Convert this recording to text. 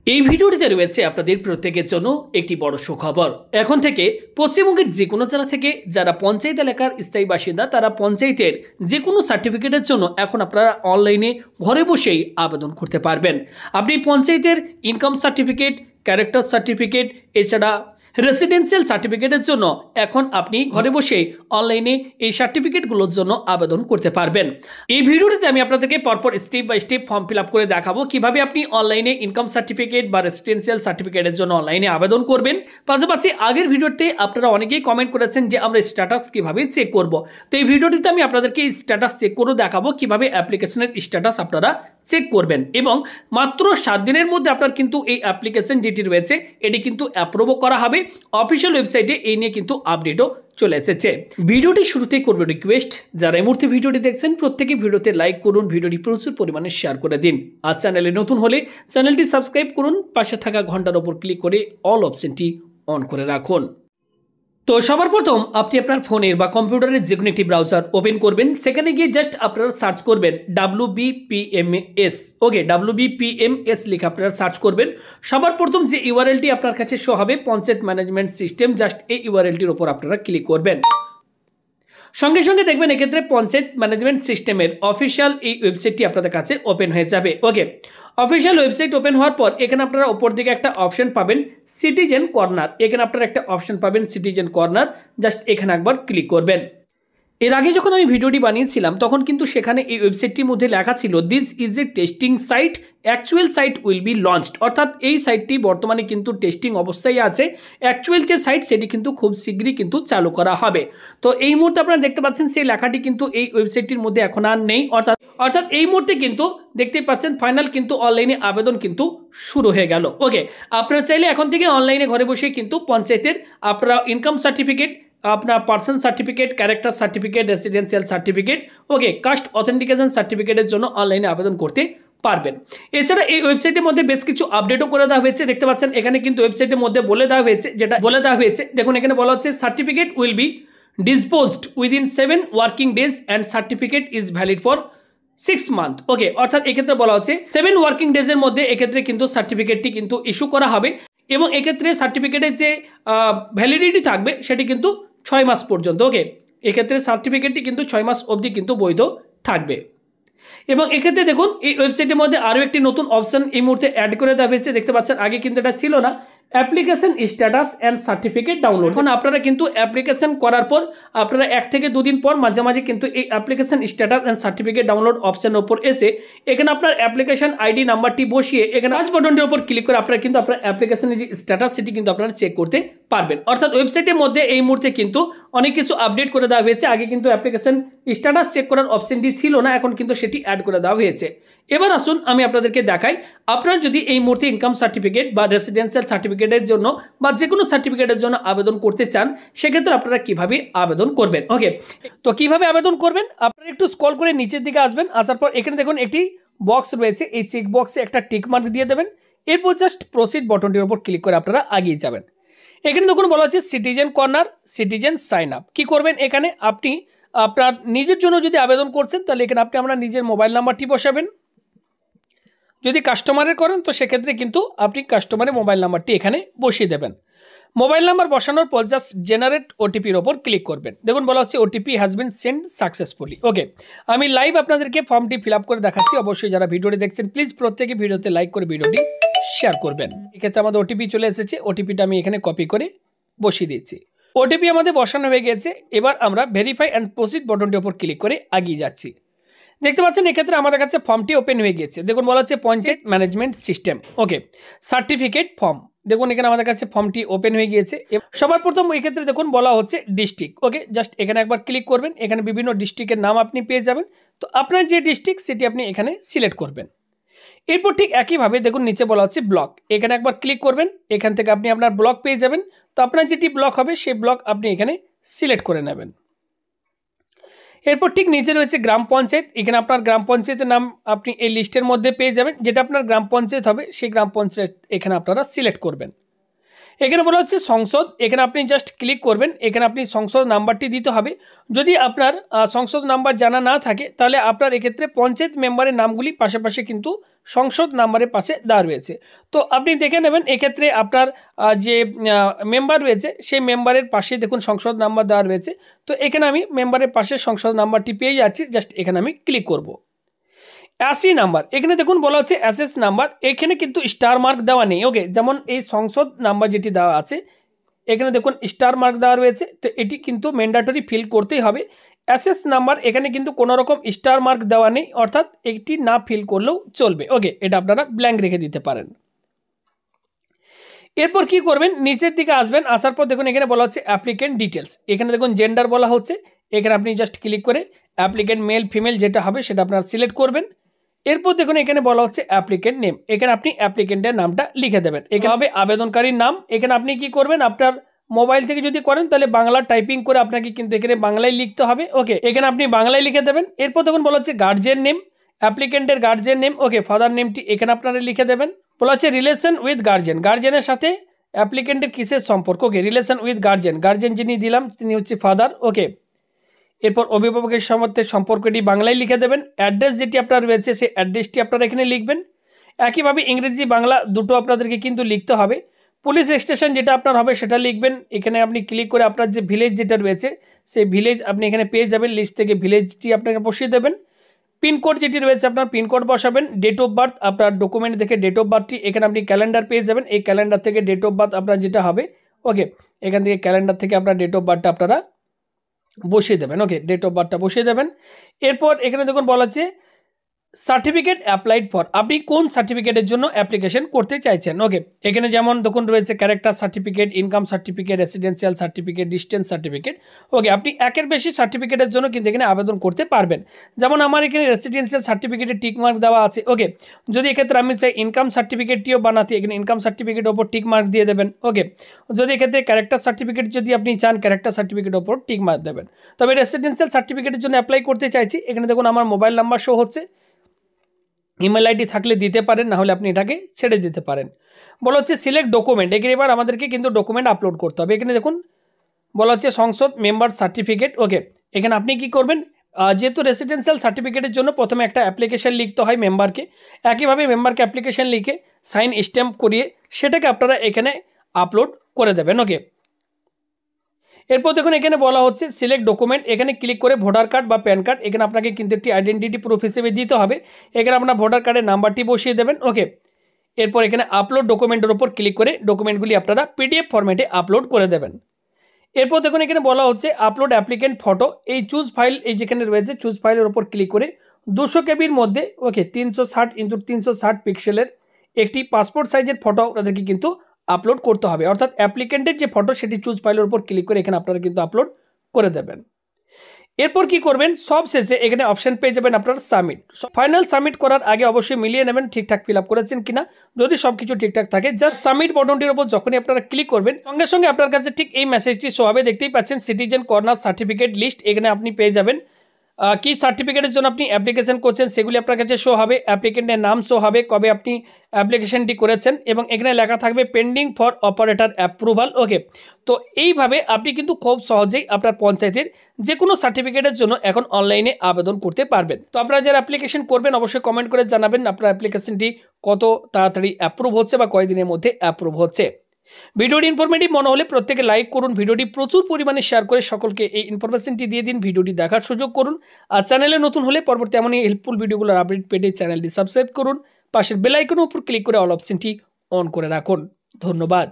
এই ভিডিওটিতে রয়েছে আপনাদের প্রত্যেকের জন্য একটি বড় সুখবর। এখন থেকে পশ্চিমবঙ্গের যে কোনো জেলা থেকে যারা পঞ্চায়েত এলাকার স্থায়ী বাসিন্দা তারা পঞ্চায়েতের যে কোনো সার্টিফিকেটের জন্য এখন আপনারা অনলাইনে ঘরে বসেই আবেদন করতে পারবেন। আপনি পঞ্চায়েতের ইনকাম সার্টিফিকেট, ক্যারেক্টার সার্টিফিকেট, এছাড়া রেসিডেন্সিয়াল সার্টিফিকেটের জন্য এখন আপনি ঘরে বসেই অনলাইনে এই সার্টিফিকেটগুলোর জন্য আবেদন করতে পারবেন। এই ভিডিওটিতে আমি আপনাদেরকে পরপর step by step form fill up করে দেখাবো কিভাবে আপনি অনলাইনে ইনকাম সার্টিফিকেট বা রেসিডেন্সিয়াল সার্টিফিকেটের জন্য অনলাইনে আবেদন করবেন। পাশাপাশি আগের ভিডিওতে আপনারা অনেকেই কমেন্ট করেছেন যে আমরা স্ট্যাটাস কিভাবে চেক করব। তো এই ভিডিওটিতে আমি আপনাদেরকে স্ট্যাটাস চেক করে দেখাবো কিভাবে অ্যাপ্লিকেশনের স্ট্যাটাস আপনারা চেক করবেন এবং মাত্র 7 দিনের মধ্যে আপনার কিন্তু এই অ্যাপ্লিকেশন যেটি রয়েছে এটি কিন্তু অ্যাপ্রুভও করা হবে। অফিসিয়াল ওয়েবসাইটে এই নিয়ে কিন্তু আপডেটও চলে এসেছে। ভিডিওটি শুরুতেই করবে রিকোয়েস্ট, যারা এই মুহূর্তে ভিডিওটি দেখছেন প্রত্যেকে ভিডিওতে লাইক করুন, ভিডিওটি প্রচুর পরিমাণে শেয়ার করে দিন। আর চ্যানেলে নতুন হলে চ্যানেলটি সাবস্ক্রাইব করুন, পাশে থাকা ঘন্টার ওপর ক্লিক করে অল অপশনটি অন করে রাখুন। তো সবার প্রথম আপনি আপনার ফোনের বা কম্পিউটারের যে কোনো একটি ব্রাউজার ওপেন করবেন। সেখানে গিয়ে জাস্ট আপনারা সার্চ করবেন WBPMS। ওকে, WBPMS লিখে আপনারা সার্চ করবেন। সবার প্রথম যে ইউআরএলটি আপনার কাছে শো হবে পঞ্চায়েত ম্যানেজমেন্ট সিস্টেম, জাস্ট এই ইউআরএলটির উপর আপনারা ক্লিক করবেন। সঙ্গে সঙ্গে দেখবেন এক্ষেত্রে পঞ্চায়েত ম্যানেজমেন্ট সিস্টেমের অফিসিয়াল এই ওয়েবসাইটটি আপনাদের কাছে ওপেন হয়ে যাবে। ওকে, অফিসিয়াল ওয়েবসাইট ওপেন হওয়ার পর এখানে আপনারা উপর দিকে একটা অপশন পাবেন সিটিজেন কর্নার। এখানে আপনারা একটা অপশন পাবেন সিটিজেন কর্নার, জাস্ট এখানে একবার ক্লিক করবেন। এর আগে যখন আমি ভিডিওটি বানিয়েছিলাম তখন কিন্তু সেখানে এই ওয়েবসাইটটির মধ্যে লেখা ছিল this is a testing site, actual site will be launched. অর্থাৎ এই সাইটটি বর্তমানে কিন্তু টেস্টিং অবস্থায় আছে, অ্যাকচুয়াল যে সাইট সেটি কিন্তু খুব শীঘ্রই কিন্তু চালু করা হবে। তো এই মুহূর্তে আপনারা দেখতে পাচ্ছেন সেই লেখাটি কিন্তু এই ওয়েবসাইটটির মধ্যে এখন আর নেই। অর্থাৎ এই মুহূর্তে কিন্তু দেখতেই পাচ্ছেন ফাইনাল কিন্তু অনলাইনে আবেদন কিন্তু শুরু হয়ে গেল। ওকে, আপনারা চাইলে এখন থেকে অনলাইনে ঘরে বসে কিন্তু পঞ্চায়েতের আপনারা ইনকাম সার্টিফিকেট, আপনার person certificate, character certificate, residential certificate, okay, caste authentication সার্টিফিকেটের জন্য অনলাইনে আবেদন করতে পারবেন। এছাড়া এই ওয়েবসাইটের মধ্যে বেশ কিছু আপডেটও করে দেওয়া হয়েছে। দেখতে পাচ্ছেন এখানে কিন্তু ওয়েবসাইটের মধ্যে বলে দেওয়া হয়েছে, যেটা বলে দেওয়া হয়েছে দেখুন এখানে বলা হচ্ছে certificate will be disposed within 7 working days and certificate is valid for 6 month. Okay, অর্থাৎ এক্ষেত্রে বলা হচ্ছে 7 ওয়ার্কিং ডেজের মধ্যে এক্ষেত্রে কিন্তু সার্টিফিকেটটি কিন্তু ইস্যু করা হবে এবং এক্ষেত্রে সার্টিফিকেটের যে ভ্যালিডিটি থাকবে সেটি কিন্তু 6 মাস পর্যন্ত। ওকে, এক্ষেত্রে সার্টিফিকেটটি কিন্তু 6 মাস অবধি কিন্তু বৈধ থাকবে। এবং এক্ষেত্রে দেখুন এই ওয়েবসাইটের মধ্যে আরও একটি নতুন অপশন এই মুহূর্তে অ্যাড করে দেওয়া হয়েছে। দেখতে পাচ্ছেন আগে কিন্তু এটা ছিল না, application status and certificate download. এখন আপনারা কিন্তু অ্যাপ্লিকেশন করার পর আপনারা 1 থেকে 2 দিন পর মাঝে মাঝে কিন্তু এই application status and certificate download অপশনের উপর এসে এখানে আপনার অ্যাপ্লিকেশন আইডি নাম্বারটি বসিয়ে এখানে সার্চ বাটনটির উপর ক্লিক করে আপনারা কিন্তু আপনার অ্যাপ্লিকেশনের যে স্ট্যাটাস সেটি কিন্তু আপনারা চেক করতে পারবেন। অর্থাৎ ওয়েবসাইটের মধ্যে এই মুহূর্তে কিন্তু অনেক কিছু আপডেট করে দেওয়া হয়েছে। আগে কিন্তু অ্যাপ্লিকেশন স্ট্যাটাস চেক করার অপশনটি ছিল না, এখন কিন্তু সেটি অ্যাড করে দেওয়া হয়েছে। এবার আসুন আমি আপনাদেরকে দেখাই, আপনারা যদি এই মুহূর্তে ইনকাম সার্টিফিকেট বা রেসিডেন্সিয়াল সার্টিফিকেটের জন্য বা যে কোনো সার্টিফিকেটের জন্য আবেদন করতে চান সেক্ষেত্রে আপনারা কিভাবে আবেদন করবেন। ওকে, তো কিভাবে আবেদন করবেন, আপনারা একটু স্ক্রল করে নিচের দিকে আসবেন। আসার পর এখানে দেখুন একটি বক্স রয়েছে, এই চেক বক্সে একটা টিক মার্ক দিয়ে দেবেন। এরপর জাস্ট প্রসিড বাটনটির উপর ক্লিক করে আপনারা এগিয়ে যাবেন। এখানে দেখুন বলা হচ্ছে citizen corner, citizen sign up. কী করবেন, এখানে আপনি আপনার নিজের জন্য যদি আবেদন করছেন তাহলে এখানে আপনি আপনার নিজের মোবাইল নাম্বারটি বসাবেন। যদি কাস্টমারের করেন তো সেক্ষেত্রে কিন্তু আপনি কাস্টমারের মোবাইল নাম্বারটি এখানে বসিয়ে দেবেন। মোবাইল নাম্বার বসানোর পর জাস্ট জেনারেট ওটিপির ওপর ক্লিক করবেন। দেখুন বলা হচ্ছে OTP has been send successfully. Okay, আমি লাইভ আপনাদেরকে ফর্মটি ফিল আপ করে দেখাচ্ছি। অবশ্যই যারা ভিডিওটি দেখছেন প্লিজ প্রত্যেকে ভিডিওতে লাইক করে ভিডিওটি শেয়ার করবেন। এক্ষেত্রে আমাদের ওটিপি চলে এসেছে, ওটিপিটা আমি এখানে কপি করে বসিয়ে দিচ্ছি। ওটিপি আমাদের বসানো হয়ে গেছে। এবার আমরা ভেরিফাই অ্যান্ড প্রসিড বাটনটির ওপর ক্লিক করে এগিয়ে যাচ্ছি। দেখতে পাচ্ছেন এক্ষেত্রে আমাদের কাছে ফর্মটি ওপেন হয়ে গিয়েছে। দেখুন বলা হচ্ছে পঞ্চায়েত ম্যানেজমেন্ট সিস্টেম। ওকে, সার্টিফিকেট ফর্ম। দেখুন এখানে আমাদের কাছে ফর্মটি ওপেন হয়ে গিয়েছে। সবার প্রথম এক্ষেত্রে দেখুন বলা হচ্ছে ডিস্ট্রিক্ট। ওকে, জাস্ট এখানে একবার ক্লিক করবেন। এখানে বিভিন্ন ডিস্ট্রিক্টের নাম আপনি পেয়ে যাবেন। তো আপনার যে ডিস্ট্রিক্ট সেটি আপনি এখানে সিলেক্ট করবেন। এরপর ঠিক একইভাবে দেখুন নিচে বলা হচ্ছে ব্লক। এখানে একবার ক্লিক করবেন, এখান থেকে আপনি আপনার ব্লক পেয়ে যাবেন। তো আপনার যেটি ব্লক হবে সেই ব্লক আপনি এখানে সিলেক্ট করে নেবেন। এরপর ঠিক নিচে রয়েছে গ্রাম পঞ্চায়েত। এখানে আপনার গ্রাম পঞ্চায়েতের নাম আপনি এই লিস্টের মধ্যে পেয়ে যাবেন। যেটা আপনার গ্রাম পঞ্চায়েত হবে সেই গ্রাম পঞ্চায়েত এখানে আপনারা সিলেক্ট করবেন। এখানে বলা হচ্ছে সংসদ। এখানে আপনি জাস্ট ক্লিক করবেন। এখানে আপনি সংসদ নাম্বারটি দিতে হবে। যদি আপনার সংসদ নাম্বার জানা না থাকে তাহলে আপনার এক্ষেত্রে পঞ্চায়েত মেম্বারের নামগুলি পাশাপাশি কিন্তু সংসদ নাম্বারের পাশে দেওয়া রয়েছে। তো আপনি দেখে নেবেন এক্ষেত্রে আপনার যে মেম্বার রয়েছে সেই মেম্বারের পাশে দেখুন সংসদ নাম্বার দেওয়া রয়েছে। তো এখানে আমি মেম্বারের পাশে সংসদ নাম্বারটি পেয়ে যাচ্ছি, জাস্ট এখানে আমি ক্লিক করব। 80 নাম্বার, এখানে দেখুন বলা হচ্ছে অ্যাসেস নাম্বার, এখানে কিন্তু স্টার মার্ক দেওয়া নেই। ওকে, যেমন এই সংসদ নাম্বার যেটি দেওয়া আছে এখানে দেখুন স্টার মার্ক দেওয়া রয়েছে, তো এটি কিন্তু ম্যান্ডেটরি ফিল করতেই হবে। অ্যাসেস নাম্বার এখানে কিন্তু কোনো রকম স্টার মার্ক দেওয়া নেই, অর্থাৎ এটি না ফিল করলেও চলবে। ওকে, এটা আপনারা ব্ল্যাঙ্ক রেখে দিতে পারেন। এরপর কি করবেন, নিচের দিকে আসবেন, আসার পর দেখুন এখানে বলা হচ্ছে অ্যাপ্লিকেন্ট ডিটেলস, এখানে দেখুন জেন্ডার বলা হচ্ছে, এখানে আপনি জাস্ট ক্লিক করে অ্যাপ্লিকেন্ট মেল ফিমেল যেটা হবে সেটা আপনারা সিলেক্ট করবেন। এরপর দেখুন এখানে বলা হচ্ছে অ্যাপ্লিকেন্ট নেম, এখানে আপনি অ্যাপ্লিকেন্টের নামটা লিখে দেবেন, এখানে হবে আবেদনকারীর নাম। এখানে আপনি কি করবেন, আপনার মোবাইল থেকে যদি করেন তাহলে বাংলা টাইপিং করে আপনাকে কিন্তু এখানে বাংলায় লিখতে হবে। ওকে, এখানে আপনি বাংলায় লিখে দেবেন। এরপর দেখুন বলা হচ্ছে গার্জিয়ান নেম, অ্যাপ্লিকেন্টের গার্জিয়ান নেম। ওকে, ফাদার নেমটি এখানে আপনারা লিখে দেবেন। বলা হচ্ছে রিলেশন উইথ গার্জিয়ান, গার্জিয়ানের সাথে অ্যাপ্লিকেন্টের কিসের সম্পর্ক। ওকে, রিলেশন উইথ গার্জিয়ান, গার্জিয়ান যিনি দিলাম তিনি হচ্ছে ফাদার। ওকে, এরপর অভিভাবকের সাথে সম্পর্কটি বাংলায় লিখে দেবেন। অ্যাড্রেস যেটি আপনার রয়েছে সেই অ্যাড্রেসটি আপনারা এখানে লিখবেন। একইভাবে ইংরেজি বাংলা দুটো আপনাদেরকে কিন্তু লিখতে হবে। পুলিশ স্টেশন যেটা আপনার হবে সেটা লিখবেন। এখানে আপনি ক্লিক করে আপনার যে ভিলেজ যেটা রয়েছে সেই ভিলেজ আপনি এখানে পেয়ে যাবেন, লিস্ট থেকে ভিলেজটি আপনাকে বসিয়ে দেবেন। পিনকোড যেটি রয়েছে আপনার পিনকোড বসাবেন। ডেট অফ বার্থ আপনার ডকুমেন্ট দেখে ডেট অফ বার্থটি এখানে আপনি ক্যালেন্ডার পেয়ে যাবেন, এই ক্যালেন্ডার থেকে ডেট অফ বার্থ আপনার যেটা হবে। ওকে, এখান থেকে ক্যালেন্ডার থেকে আপনার ডেট অফ বার্থটা আপনারা বসিয়ে দেবেন। ওকে, ডেট অফ বার্থটা বসিয়ে দেবেন। এরপর এখানে দেখুন বলা আছে সার্টিফিকেট অ্যাপ্লাইড ফর, আপনি কোন সার্টিফিকেটের জন্য অ্যাপ্লিকেশন করতে চাইছেন। ওকে, এখানে যেমন দেখুন রয়েছে character certificate, income certificate, residential certificate, distance certificate. Okay, আপনি একের বেশি সার্টিফিকেটের জন্য কিন্তু এখানে আবেদন করতে পারবেন। যেমন আমার এখানে রেসিডেন্সিয়াল সার্টিফিকেটে টিক মার্ক দেওয়া আছে। ওকে, যদি এক্ষেত্রে আমি চাই ইনকাম সার্টিফিকেটটিও বানাতে, এখানে ইনকাম সার্টিফিকেটের ওপর টিক মার্ক দিয়ে দেবেন। ওকে, যদি এক্ষেত্রে ক্যারেক্টার সার্টিফিকেট যদি আপনি চান ক্যারেক্টার সার্টিফিকেটের ওপর টিক মার্ক দেবেন। তবে রেসিডেন্সিয়াল সার্টিফিকেটের জন্য অ্যাপ্লাই করতে চাইছি, এখানে দেখুন আমার মোবাইল নাম্বার শো হচ্ছে, ইমেল আইডি থাকলে দিতে পারেন, না হলে আপনি এটাকে ছেড়ে দিতে পারেন। বলা হচ্ছে সিলেক্ট ডকুমেন্ট, এখানে এবার আমাদেরকে কিন্তু ডকুমেন্ট আপলোড করতে হবে। এখানে দেখুন বলা হচ্ছে সংসদ মেম্বার সার্টিফিকেট। ওকে, এখানে আপনি কি করবেন, যেহেতু রেসিডেন্সিয়াল সার্টিফিকেটের জন্য প্রথমে একটা অ্যাপ্লিকেশন লিখতে হয় মেম্বারকে, একইভাবে মেম্বারকে অ্যাপ্লিকেশন লিখে সাইন স্ট্যাম্প করিয়ে সেটাকে আপনারা এখানে আপলোড করে দেবেন। ওকে, এরপর দেখুন এখানে বলা হচ্ছে সিলেক্ট ডকুমেন্ট, এখানে ক্লিক করে ভোটার কার্ড বা প্যান কার্ড, এখানে আপনাকে কিন্তু একটি আইডেন্টিটি প্রুফ হিসেবে দিতে হবে, এখানে আপনার ভোটার কার্ডের নাম্বারটি বসিয়ে দেবেন। ওকে, এরপর এখানে আপলোড ডকুমেন্টের উপর ক্লিক করে ডকুমেন্টগুলি আপনারা পিডিএফ ফরম্যাটে আপলোড করে দেবেন। এরপর দেখুন এখানে বলা হচ্ছে আপলোড অ্যাপ্লিকেন্ট ফটো, এই চুজ ফাইল এই যেখানে রয়েছে চুজ ফাইলের উপর ক্লিক করে 200 কেবির মধ্যে ওকে 360x360 পিক্সেলের একটি পাসপোর্ট সাইজের ফটো আপনাদেরকে কিন্তু আপলোড করতে হবে, অর্থাৎ অ্যাপ্লিকেন্টের যে ফটো সেটি চুজ ফাইলের উপর ক্লিক করে এখানে আপনারা কিন্তু আপলোড করে দেবেন। এরপর কি করবেন, সব শেষে এখানে অপশন পেয়ে যাবেন আপনার সাবমিট। ফাইনাল সাবমিট করার আগে অবশ্যই মিলিয়ে নেবেন ঠিকঠাক ফিল আপ করেছেন কিনা, যদি সব কিছু ঠিকঠাক থাকে জাস্ট সাবমিট বাটনটির উপর যখনই আপনারা ক্লিক করবেন সঙ্গে সঙ্গে আপনার কাছে ঠিক এই মেসেজটি শো হবে, দেখতেই পাচ্ছেন সিটিজেন কর্নার সার্টিফিকেট লিস্ট, এখানে আপনি পেয়ে যাবেন কি সার্টিফিকেটের জন্য আপনি অ্যাপ্লিকেশন করছেন সেগুলি আপনার কাছে শো হবে, অ্যাপ্লিকেন্টের নাম শো হবে, কবে আপনি অ্যাপ্লিকেশনটি করেছেন এবং এখানে লেখা থাকবে পেন্ডিং ফর অপারেটর অ্যাপ্রুভাল। ওকে, তো এইভাবে আপনি কিন্তু খুব সহজেই আপনার পঞ্চায়েতের যে কোনো সার্টিফিকেটের জন্য এখন অনলাইনে আবেদন করতে পারবেন। তো আপনারা যারা অ্যাপ্লিকেশন করবেন অবশ্যই কমেন্ট করে জানাবেন আপনার অ্যাপ্লিকেশনটি কত তাড়াতাড়ি অ্যাপ্রুভ হচ্ছে বা কয়দিনের মধ্যে অ্যাপ্রুভ হচ্ছে। ভিডিওটি ইনফরমেটিভ মনে হলে প্রত্যেকে লাইক করুন, ভিডিওটি প্রচুর পরিমাণে শেয়ার করে সকলকে এই ইনফরমেশনটি দিয়ে দিন, ভিডিওটি দেখার সুযোগ করুন। আর চ্যানেলে নতুন হলে পরবর্তী এমনই হেল্পফুল ভিডিওগুলোর আপডেট পেতে চ্যানেলটি সাবস্ক্রাইব করুন, পাশের বেল আইকনের উপর ক্লিক করে অল অপশনটি অন করে রাখুন। ধন্যবাদ।